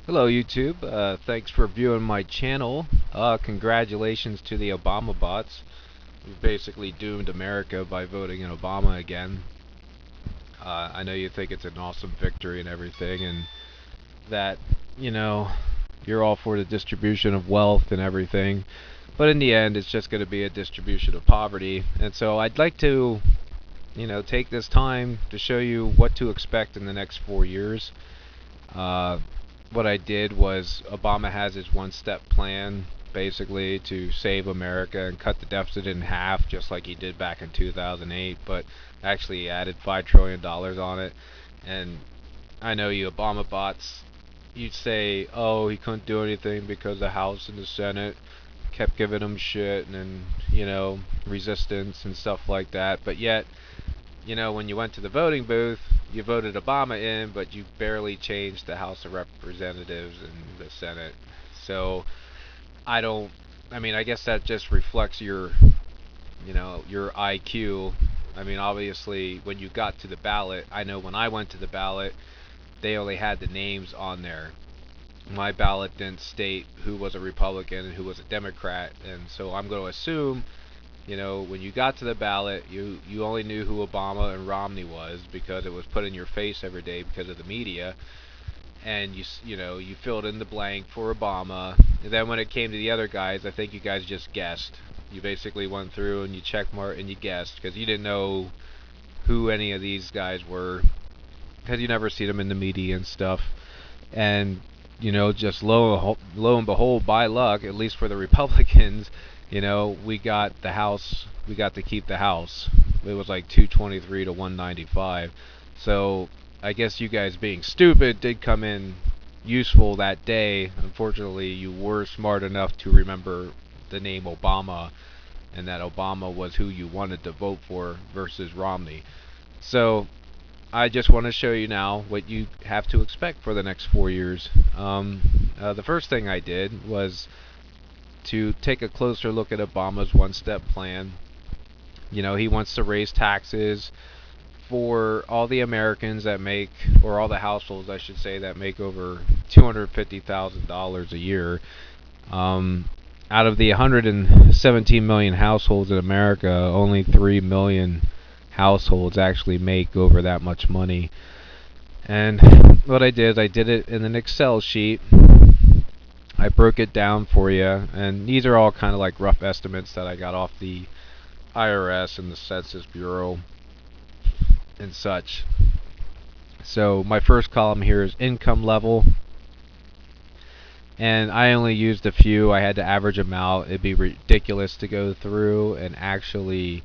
Hello YouTube, thanks for viewing my channel. Congratulations to the Obama bots. You basically doomed America by voting in Obama again. I know you think it's an awesome victory and everything, and that, you know, you're all for the distribution of wealth and everything, but in the end it's just going to be a distribution of poverty. And so I'd like to, take this time to show you what to expect in the next 4 years. Uh, what I did was Obama has his one-step plan basically to save America and cut the deficit in half, just like he did back in 2008, but actually he added $5 trillion on it. And I know you Obama bots, you'd say, oh, he couldn't do anything because the House and the Senate kept giving him shit and then, resistance and stuff like that. But yet, when you went to the voting booth, you voted Obama in, but you barely changed the House of Representatives and the Senate. So I don't. I mean, I guess that just reflects your IQ. I mean, obviously, when you got to the ballot, I know when I went to the ballot, they only had the names on there. My ballot didn't state who was a Republican and who was a Democrat, and so I'm going to assume when you got to the ballot, you only knew who Obama and Romney was because it was put in your face every day because of the media, and you filled in the blank for Obama. And then when it came to the other guys, I think you guys just guessed. You basically went through and you checkmarked and you guessed because you didn't know who any of these guys were because you never see them in the media and stuff. And just lo and behold, by luck, at least for the Republicans, we got the House. We got to keep the House. It was like 223 to 195. So I guess you guys being stupid did come in useful that day. Unfortunately, you were smart enough to remember the name Obama and that Obama was who you wanted to vote for versus Romney. So I just want to show you now what you have to expect for the next 4 years. The first thing I did was to take a closer look at Obama's one-step plan. He wants to raise taxes for all the Americans that make, or all the households, I should say, that make over $250,000 a year. Out of the 117 million households in America, only 3 million households actually make over that much money. And what I did is I did it in an Excel sheet. I broke it down for you, and these are all kind of like rough estimates that I got off the IRS and the Census Bureau and such. So my first column here is income level, and I only used a few. I had to average them out. It'd be ridiculous to go through and actually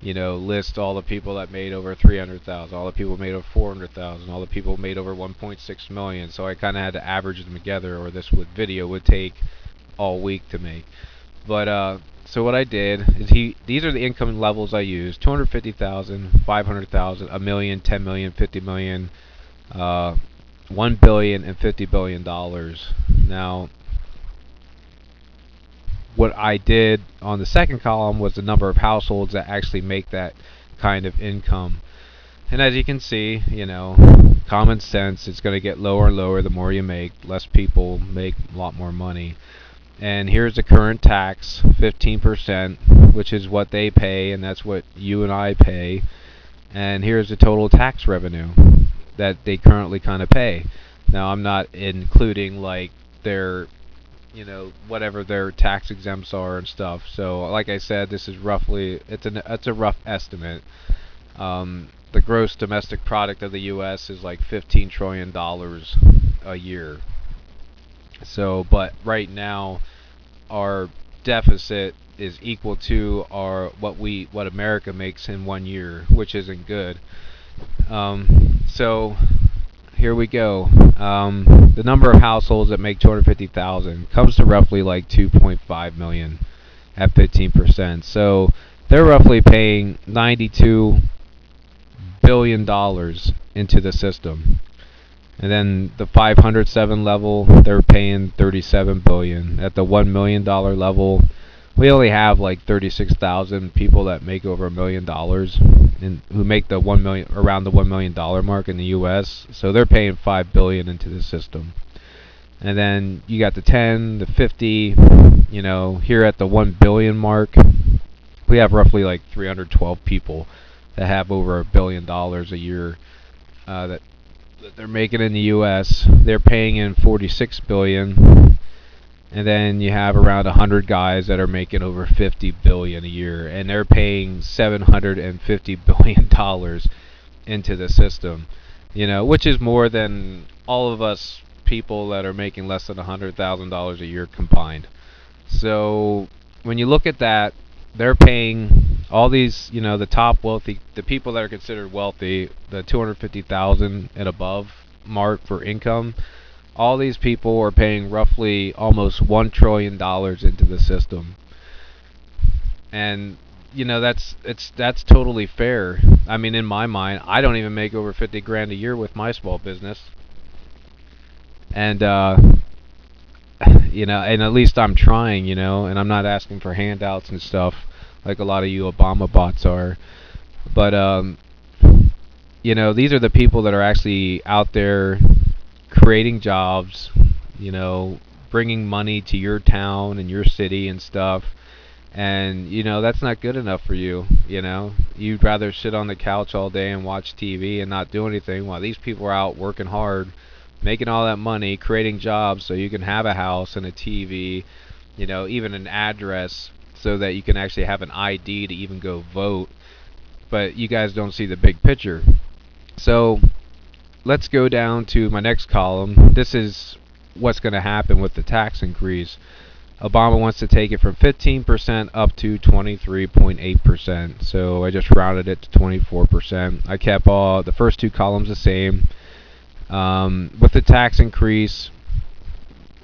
list all the people that made over 300,000, all the people made over 400,000, all the people made over 1.6 million. So I kind of had to average them together, or this video would take all week to make. But so what I did is these are the income levels I used: 250,000, 500,000, a million, 10 million, 50 million, 1 billion, and $50 billion. Now, what I did on the second column was the number of households that actually make that kind of income. And as you can see, common sense, it's going to get lower and lower the more you make. Less people make a lot more money. And here's the current tax, 15%, which is what they pay, and that's what you and I pay. And here's the total tax revenue that they currently kind of pay. Now, I'm not including like their whatever their tax exempts are and stuff. So like I said, this is roughly, it's a rough estimate. The gross domestic product of the US is like $15 trillion a year. So, but right now our deficit is equal to what America makes in 1 year, which isn't good. So here we go. The number of households that make 250,000 comes to roughly like 2.5 million at 15%. So they're roughly paying $92 billion into the system. And then the 507 level, they're paying 37 billion. At the $1 million level, we only have like 36,000 people that make over $1 million, and who make the 1 million, around the $1 million mark in the U.S. So they're paying 5 billion into the system. And then you got the 10, the 50, here at the 1 billion mark, we have roughly like 312 people that have over $1 billion a year that they're making in the U.S. They're paying in 46 billion, and then you have around 100 guys that are making over 50 billion a year, and they're paying 750 billion dollars into the system. Which is more than all of us people that are making less than $100,000 a year combined. So when you look at that, they're paying all these, the top wealthy, the people that are considered wealthy, the 250,000 and above mark for income. All these people are paying roughly almost $1 trillion into the system, and that's totally fair. I mean, in my mind, I don't even make over 50 grand a year with my small business, and and at least I'm trying, and I'm not asking for handouts and stuff like a lot of you Obama bots are. But these are the people that are actually out there creating jobs, bringing money to your town and your city and stuff. And that's not good enough for you. You'd rather sit on the couch all day and watch TV and not do anything, while these people are out working hard, making all that money, creating jobs so you can have a house and a TV, even an address so that you can actually have an ID to even go vote. But you guys don't see the big picture. So let's go down to my next column. This is what's going to happen with the tax increase. Obama wants to take it from 15% up to 23.8%. So I just rounded it to 24%. I kept all the first two columns the same. With the tax increase,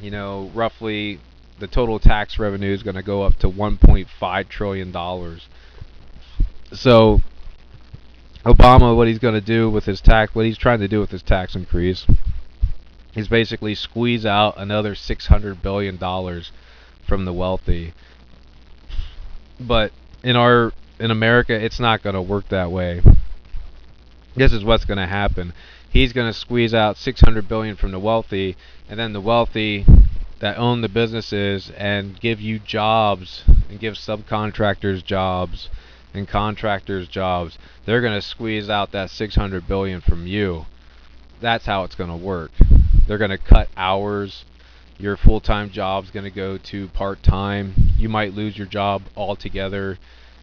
roughly the total tax revenue is going to go up to $1.5 trillion. So Obama, what he's going to do with his what he's trying to do with his tax increase is basically squeeze out another $600 billion from the wealthy. But in America, it's not going to work that way. This is what's going to happen. He's going to squeeze out $600 billion from the wealthy, and then the wealthy that own the businesses and give you jobs and give subcontractors jobs and contractors jobs, they're going to squeeze out that $600 billion from you. That's how it's going to work. They're going to cut hours. Your full-time job's going to go to part-time. You might lose your job altogether,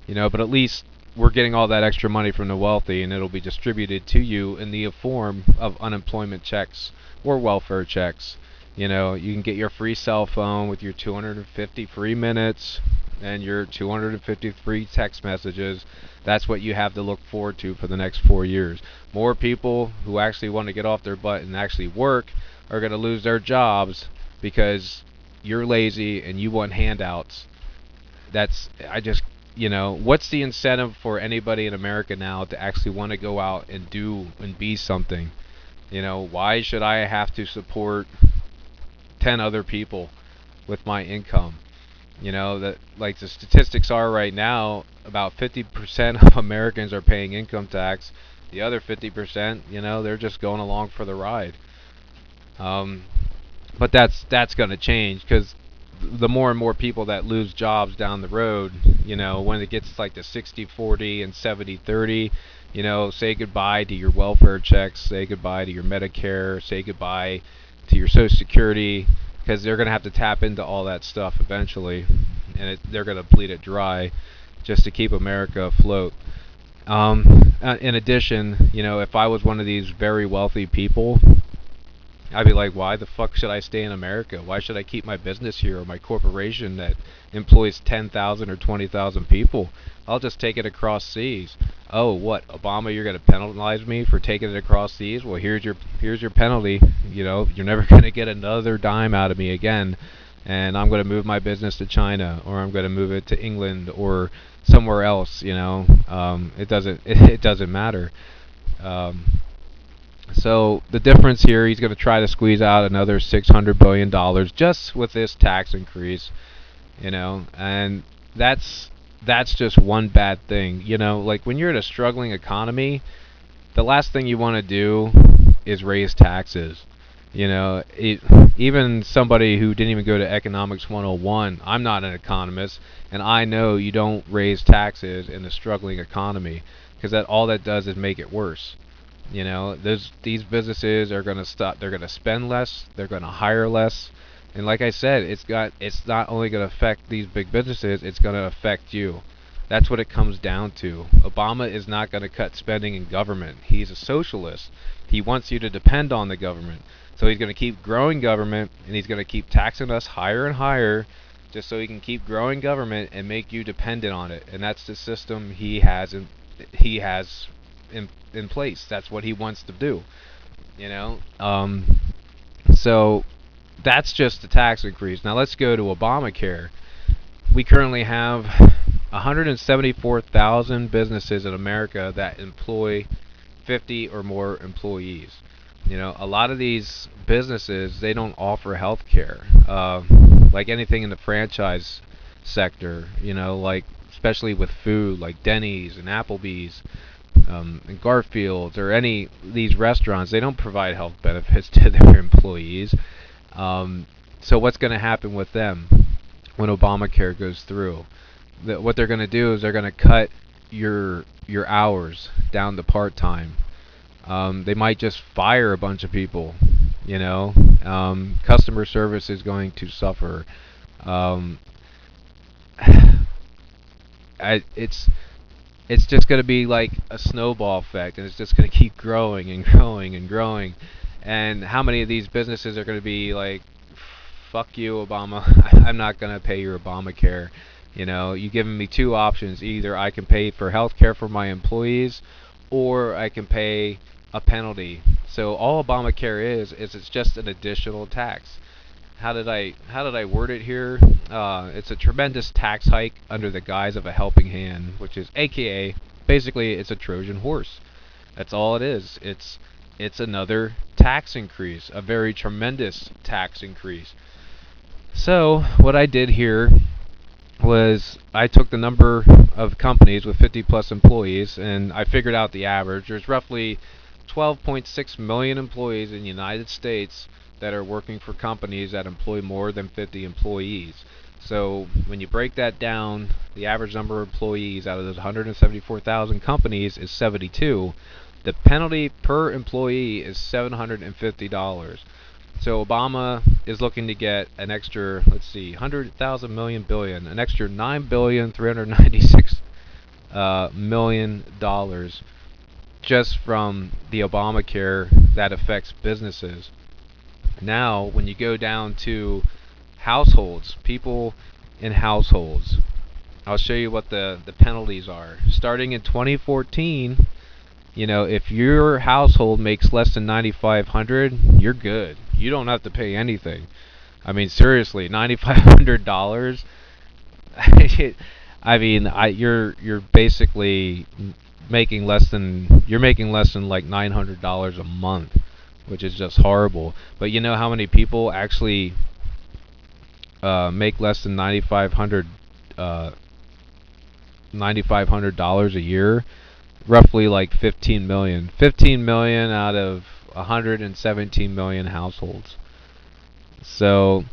but at least we're getting all that extra money from the wealthy, and it'll be distributed to you in the form of unemployment checks or welfare checks. You can get your free cell phone with your 250 free minutes and your 250 free text messages. That's what you have to look forward to for the next 4 years. More people who actually want to get off their butt and actually work are going to lose their jobs because you're lazy and you want handouts. What's the incentive for anybody in America now to actually want to go out and do and be something? Why should I have to support 10 other people with my income? That like the statistics are right now, about 50% of Americans are paying income tax. The other 50%, they're just going along for the ride. But that's going to change, because the more and more people that lose jobs down the road, when it gets like the 60-40 and 70-30, say goodbye to your welfare checks, say goodbye to your Medicare, say goodbye to your Social Security, because they're going to have to tap into all that stuff eventually, and they're going to bleed it dry just to keep America afloat. In addition, if I was one of these very wealthy people, I'd be like, why the fuck should I stay in America? Why should I keep my business here or my corporation that employs 10,000 or 20,000 people? I'll just take it across seas. Oh, what, Obama, you're going to penalize me for taking it across seas? Well, here's your penalty. You're never going to get another dime out of me again. And I'm going to move my business to China, or I'm going to move it to England or somewhere else. It doesn't matter. So the difference here, he's going to try to squeeze out another $600 billion just with this tax increase, and that's just one bad thing. Like when you're in a struggling economy, the last thing you want to do is raise taxes. Even somebody who didn't even go to Economics 101, I'm not an economist, and I know you don't raise taxes in a struggling economy, because all that does is make it worse. These businesses are going to stop. They're going to spend less. They're going to hire less. And like I said, it's not only going to affect these big businesses, it's going to affect you. That's what it comes down to. Obama is not going to cut spending in government. He's a socialist. He wants you to depend on the government. So he's going to keep growing government, and he's going to keep taxing us higher and higher, just so he can keep growing government and make you dependent on it. And that's the system he has in place. That's what he wants to do. You know. So that's just the tax increase. Now let's go to Obamacare. We currently have 174,000 businesses in America that employ 50 or more employees. A lot of these businesses, they don't offer health care. Like anything in the franchise sector, like especially with food, like Denny's and Applebee's, and Garfield's, or any these restaurants, they don't provide health benefits to their employees. So what's going to happen with them when Obamacare goes through? What they're going to do is they're going to cut your hours down to part-time. They might just fire a bunch of people. Customer service is going to suffer. It's just going to be like a snowball effect, and it's just going to keep growing and growing and growing. And how many of these businesses are going to be like, fuck you, Obama, I'm not going to pay your Obamacare. You've given me two options. Either I can pay for health care for my employees, or I can pay a penalty. So all Obamacare is it's just an additional tax. How did I word it here? It's a tremendous tax hike under the guise of a helping hand, which is AKA basically it's a Trojan horse. That's all it is. It's another tax increase, a very tremendous tax increase. So what I did here was I took the number of companies with 50 plus employees, and I figured out the average. There's roughly 12.6 million employees in the United States that are working for companies that employ more than 50 employees. So when you break that down, the average number of employees out of those 174,000 companies is 72. The penalty per employee is $750. So Obama is looking to get an extra, 100,000 million billion, an extra $9,396 million just from the Obamacare that affects businesses. Now, when you go down to households, people in households, I'll show you what the penalties are. Starting in 2014, if your household makes less than $9,500, you're good. You don't have to pay anything. I mean, seriously, $9,500. You're basically making less than like $900 a month, which is just horrible. But you know how many people actually make less than $9,500 a year? Roughly like 15 million. 15 million out of 117 million households. So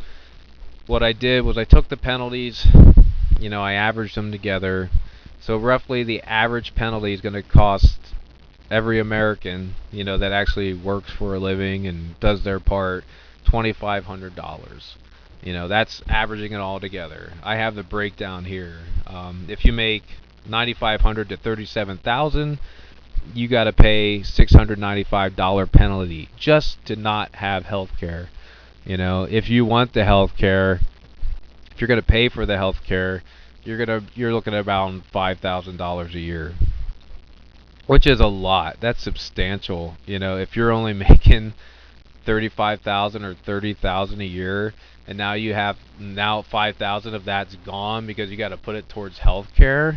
what I did was I took the penalties, I averaged them together. So roughly the average penalty is going to cost every American, that actually works for a living and does their part, $2,500. That's averaging it all together. I have the breakdown here. If you make $9,500 to $37,000, you got to pay $695 penalty just to not have health care. If you want the health care, if you're going to pay for the health care, you're looking at about $5,000 a year, which is a lot. That's substantial. If you're only making $35,000 or $30,000 a year, and now $5,000 of that's gone because you got to put it towards health care.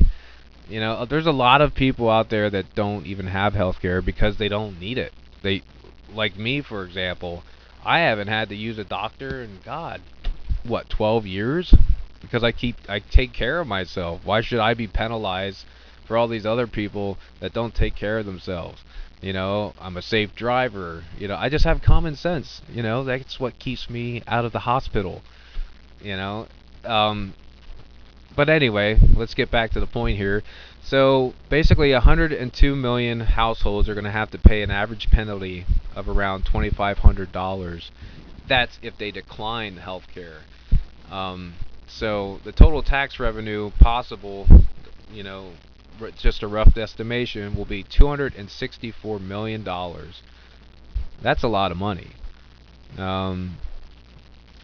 There's a lot of people out there that don't even have health care because they don't need it. Like me, for example, I haven't had to use a doctor in 12 years, because I take care of myself. Why should I be penalized for all these other people that don't take care of themselves? I'm a safe driver. I just have common sense. That's what keeps me out of the hospital. You know, um, but anyway, let's get back to the point here. So basically, 102 million households are going to have to pay an average penalty of around $2,500. That's if they decline health care. Um, so the total tax revenue possible, you know, just a rough estimation, will be $264 million. That's a lot of money. Um,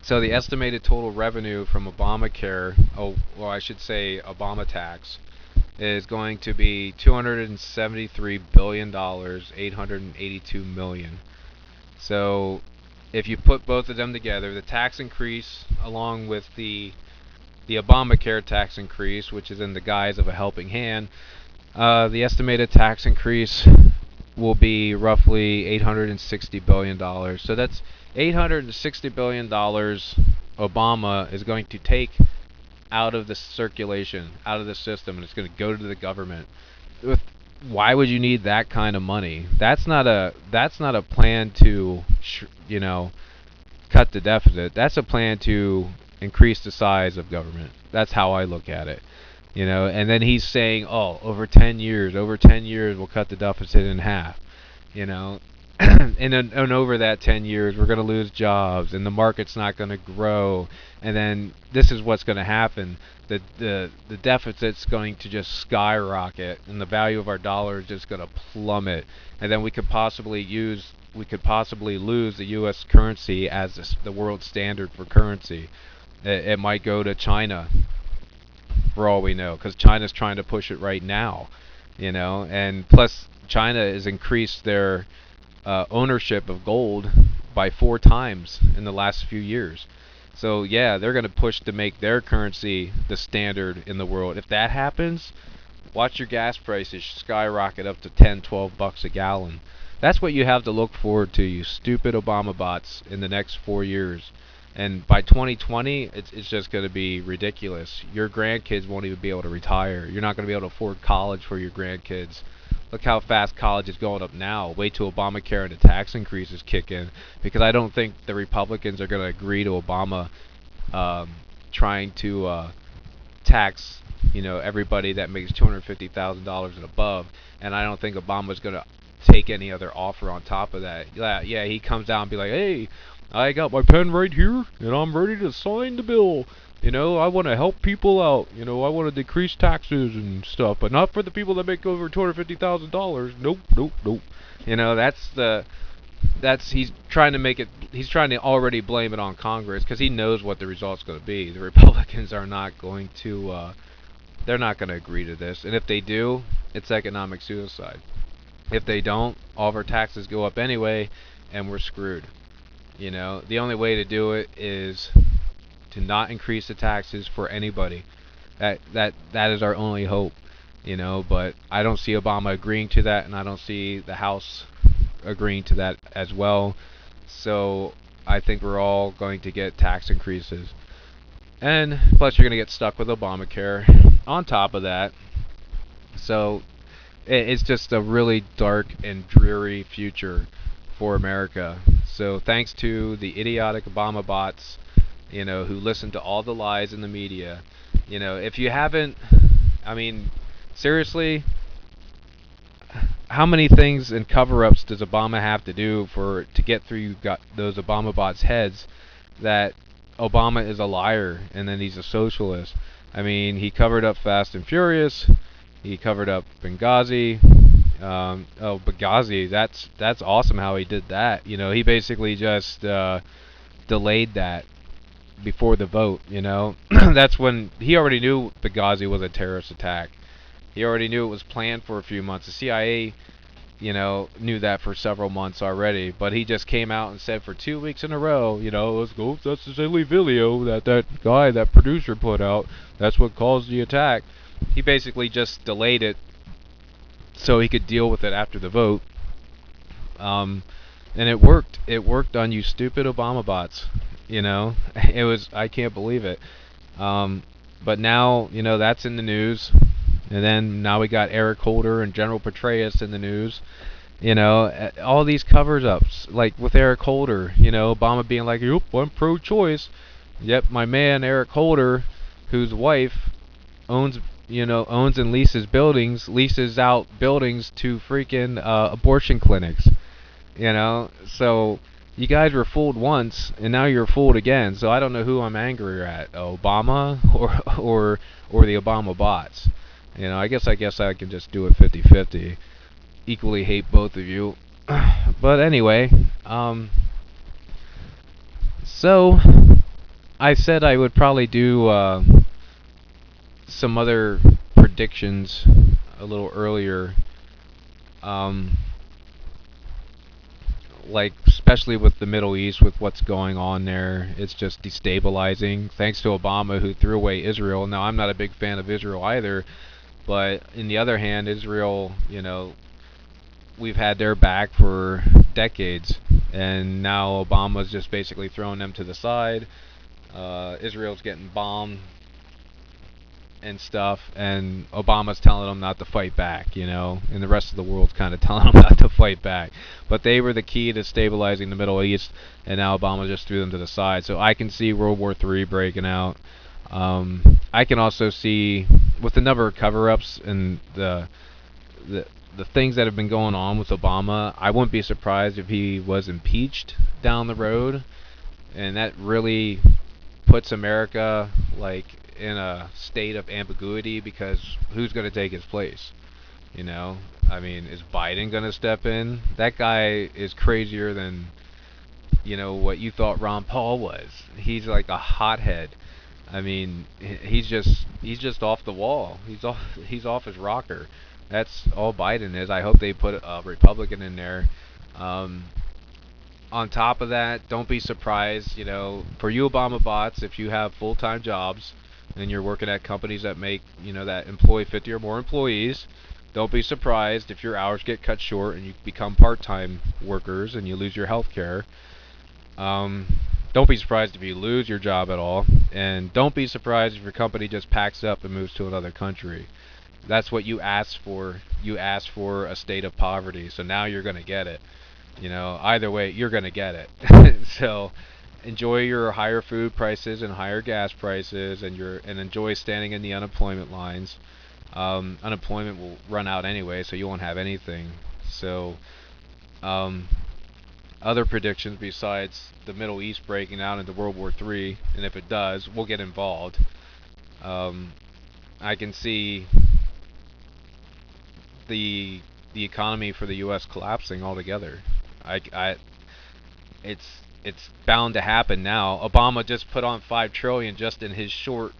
so the estimated total revenue from Obamacare, or I should say Obama tax, is going to be $273 billion, 882 million. So if you put both of them together, the tax increase along with the Obamacare tax increase, which is in the guise of a helping hand, the estimated tax increase will be roughly $860 billion. So that's $860 billion Obama is going to take out of the circulation, out of the system, and it's going to go to the government. Why would you need that kind of money? That's not a plan to cut the deficit. That's a plan to increase the size of government. That's how I look at it. And then he's saying, "Oh, over 10 years, we'll cut the deficit in half." You know, and over that 10 years, we're going to lose jobs, and the market's not going to grow. And then this is what's going to happen: the deficit's going to just skyrocket, and the value of our dollar is just going to plummet. And then we could possibly lose the U.S. currency as the world standard for currency. It might go to China, for all we know, because China's trying to push it right now, and plus China has increased their ownership of gold by 4 times in the last few years. So yeah, they're going to push to make their currency the standard in the world. If that happens, watch your gas prices skyrocket up to 10, 12 bucks a gallon. That's what you have to look forward to, you stupid Obama bots, in the next 4 years. And by 2020, it's just going to be ridiculous. Your grandkids won't even be able to retire. You're not going to be able to afford college for your grandkids. Look how fast college is going up now. Wait till Obamacare and the tax increases kick in, because I don't think the Republicans are going to agree to Obama trying to tax everybody that makes $250,000 and above. And I don't think Obama's going to take any other offer on top of that. Yeah, he comes out and be like, "Hey, I got my pen right here, and I'm ready to sign the bill. I want to help people out. I want to decrease taxes and stuff, but not for the people that make over $250,000. Nope, nope, nope." He's trying to make it. He's trying to already blame it on Congress because he knows what the result's going to be. The Republicans are not going to. They're not going to agree to this, and if they do, it's economic suicide. If they don't, all of our taxes go up anyway, and we're screwed. The only way to do it is to not increase the taxes for anybody. That is our only hope. But I don't see Obama agreeing to that, and I don't see the House agreeing to that as well. So I think we're all going to get tax increases. And plus you're going to get stuck with Obamacare on top of that. So it's just a really dark and dreary future for America. So thanks to the idiotic Obama bots, who listen to all the lies in the media. If you haven't, seriously, how many things and cover-ups does Obama have to do to get through those Obama bots' heads that Obama is a liar and then he's a socialist? He covered up Fast and Furious. He covered up Benghazi. Benghazi, that's awesome how he did that. He basically just delayed that before the vote. That's when he already knew Benghazi was a terrorist attack. He already knew it was planned for a few months. The CIA, knew that for several months already, but he just came out and said for 2 weeks in a row, let's go, that's the silly video that producer put out. That's what caused the attack. He basically just delayed it so he could deal with it after the vote. And it worked. It worked on you stupid Obama bots. I can't believe it. But now, that's in the news. And then now we got Eric Holder and General Petraeus in the news. You know, all these covers-ups, like with Eric Holder, you know, Obama being like, "Yep, I'm pro-choice." Yep, my man Eric Holder, whose wife owns, owns and leases out buildings to freaking abortion clinics. You know, so you guys were fooled once, and now you're fooled again. So I don't know who I'm angrier at, Obama or the Obama bots. You know, I guess I can just do it 50-50. Equally hate both of you. But anyway, so I said I would probably do some other predictions a little earlier. Um, like especially with the Middle East, with what's going on there, it's just destabilizing. Thanks to Obama, who threw away Israel. Now I'm not a big fan of Israel either, but in the other hand, Israel, we've had their back for decades, and now Obama's just basically throwing them to the side. Israel's getting bombed and stuff, and Obama's telling them not to fight back, and the rest of the world's kind of telling them not to fight back. But they were the key to stabilizing the Middle East, and now Obama just threw them to the side. So I can see World War III breaking out. I can also see, with the number of cover-ups and the the things that have been going on with Obama, I wouldn't be surprised if he was impeached down the road, and that really puts America like in a state of ambiguity, because who's going to take his place? I mean, is Biden going to step in? That guy is crazier than what you thought Ron Paul was. He's like a hothead. I mean, he's just off the wall. He's off his rocker. That's all Biden is. I hope they put a Republican in there. Um, on top of that, don't be surprised, for you Obama bots, if you have full-time jobs and you're working at companies that make, that employ 50 or more employees, don't be surprised if your hours get cut short and you become part-time workers and you lose your health care. Don't be surprised if you lose your job at all, and don't be surprised if your company just packs up and moves to another country. That's what you asked for. You asked for a state of poverty, so now you're going to get it. Either way, you're going to get it. So enjoy your higher food prices and higher gas prices, and enjoy standing in the unemployment lines. Unemployment will run out anyway, so you won't have anything. So, other predictions besides the Middle East breaking out into World War III, and if it does, we'll get involved. Um, I can see the economy for the U.S. collapsing altogether. It's bound to happen now. Obama just put on $5 trillion just in his short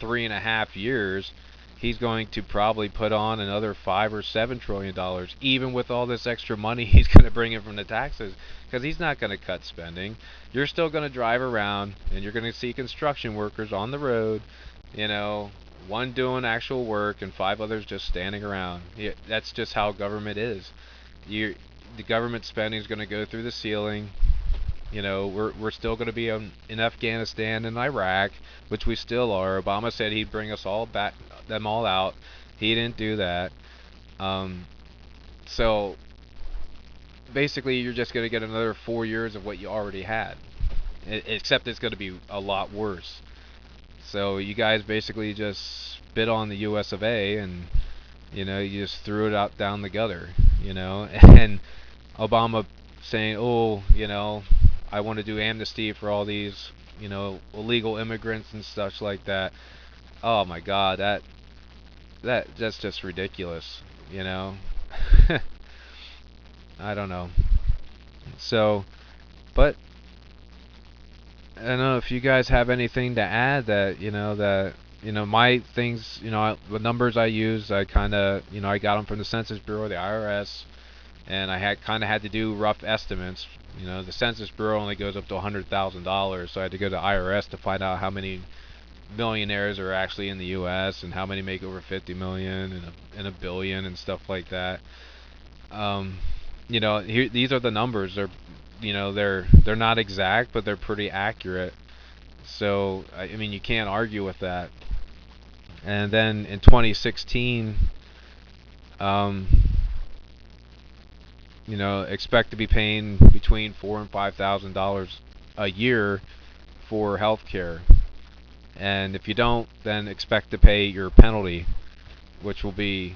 3.5 years. He's going to probably put on another $5 or $7 trillion, even with all this extra money he's going to bring in from the taxes, because he's not going to cut spending. You're still going to drive around, and you're going to see construction workers on the road, one doing actual work and five others just standing around. Yeah, that's just how government is. The government spending is going to go through the ceiling. We're still going to be in Afghanistan and Iraq, which we still are. Obama said he'd bring us all back, them all out. He didn't do that. So basically, you're just going to get another 4 years of what you already had, except it's going to be a lot worse. So you guys basically just spit on the U.S. of A. and you just threw it out down the gutter. And Obama saying, "Oh, I want to do amnesty for all these, illegal immigrants and such like that." Oh my God, that's just ridiculous. I don't know. So, but I don't know if you guys have anything to add my things, the numbers I use, I kind of, I got them from the Census Bureau, the IRS, and I had to do rough estimates. The Census Bureau only goes up to $100,000, so I had to go to IRS to find out how many millionaires are actually in the U.S. and how many make over 50 million and a billion and stuff like that. These are the numbers. They're not exact, but they're pretty accurate. So I mean, you can't argue with that. And then in 2016, You know, expect to be paying between $4,000 and $5,000 a year for health care. And if you don't, then expect to pay your penalty, which will be,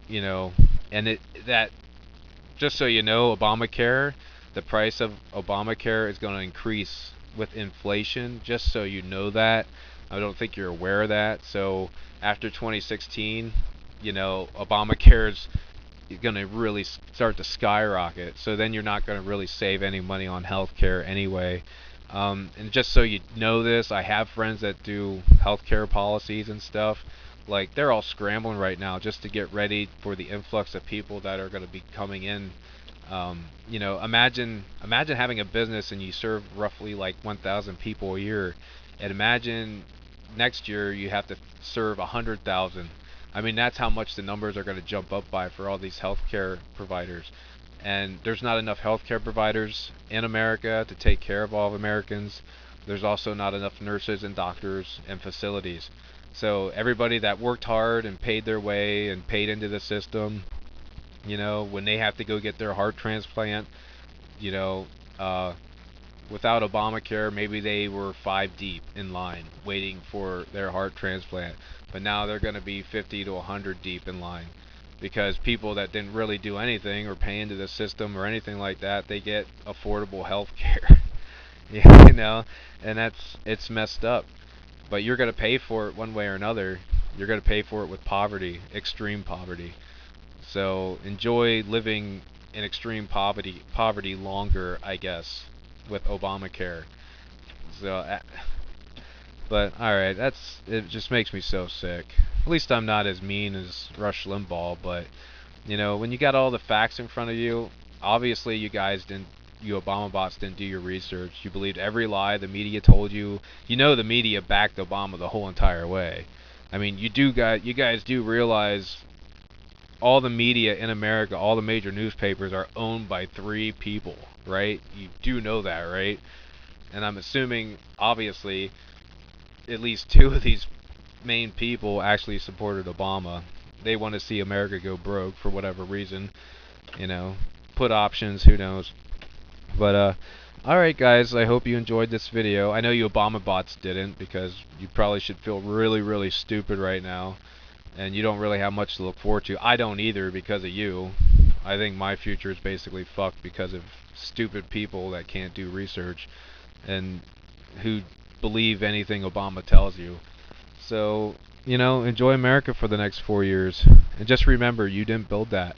you know, and it that just so you know, Obamacare, the price of Obamacare is going to increase with inflation. Just so you know that. I don't think you're aware of that. So after 2016, you know, Obamacare's going to really start to skyrocket. So then you're not going to really save any money on healthcare anyway. And just so you know this, I have friends that do healthcare policies and stuff. Like they're all scrambling right now just to get ready for the influx of people that are going to be coming in. You know, imagine having a business and you serve roughly like 1,000 people a year, and imagine next year you have to serve 100,000. I mean, that's how much the numbers are going to jump up by for all these healthcare providers. And there's not enough healthcare providers in America to take care of all of Americans. There's also not enough nurses and doctors and facilities. So everybody that worked hard and paid their way and paid into the system, you know, when they have to go get their heart transplant, you know, without Obamacare, maybe they were 5 deep in line waiting for their heart transplant, but now they're going to be 50 to 100 deep in line because people that didn't really do anything or pay into the system or anything like that, they get affordable health care. You know, and it's messed up. But you're going to pay for it one way or another. You're going to pay for it with poverty, extreme poverty. So enjoy living in extreme poverty longer, I guess, with Obamacare. So, but all right, it. Just makes me so sick. At least I'm not as mean as Rush Limbaugh, but you know, when you got all the facts in front of you, obviously you Obama bots didn't do your research. You believed every lie the media told you. You know the media backed Obama the whole entire way. I mean, you guys do realize all the media in America, all the major newspapers are owned by 3 people, right? You do know that, right? And I'm assuming, obviously, at least 2 of these main people actually supported Obama. They want to see America go broke for whatever reason, you know. Put options, who knows. But alright guys, I hope you enjoyed this video. I know you Obama bots didn't, because you probably should feel really, really stupid right now. And you don't really have much to look forward to. I don't either because of you. I think my future is basically fucked because of stupid people that can't do research and who believe anything Obama tells you. So, you know, enjoy America for the next 4 years. And just remember, you didn't build that.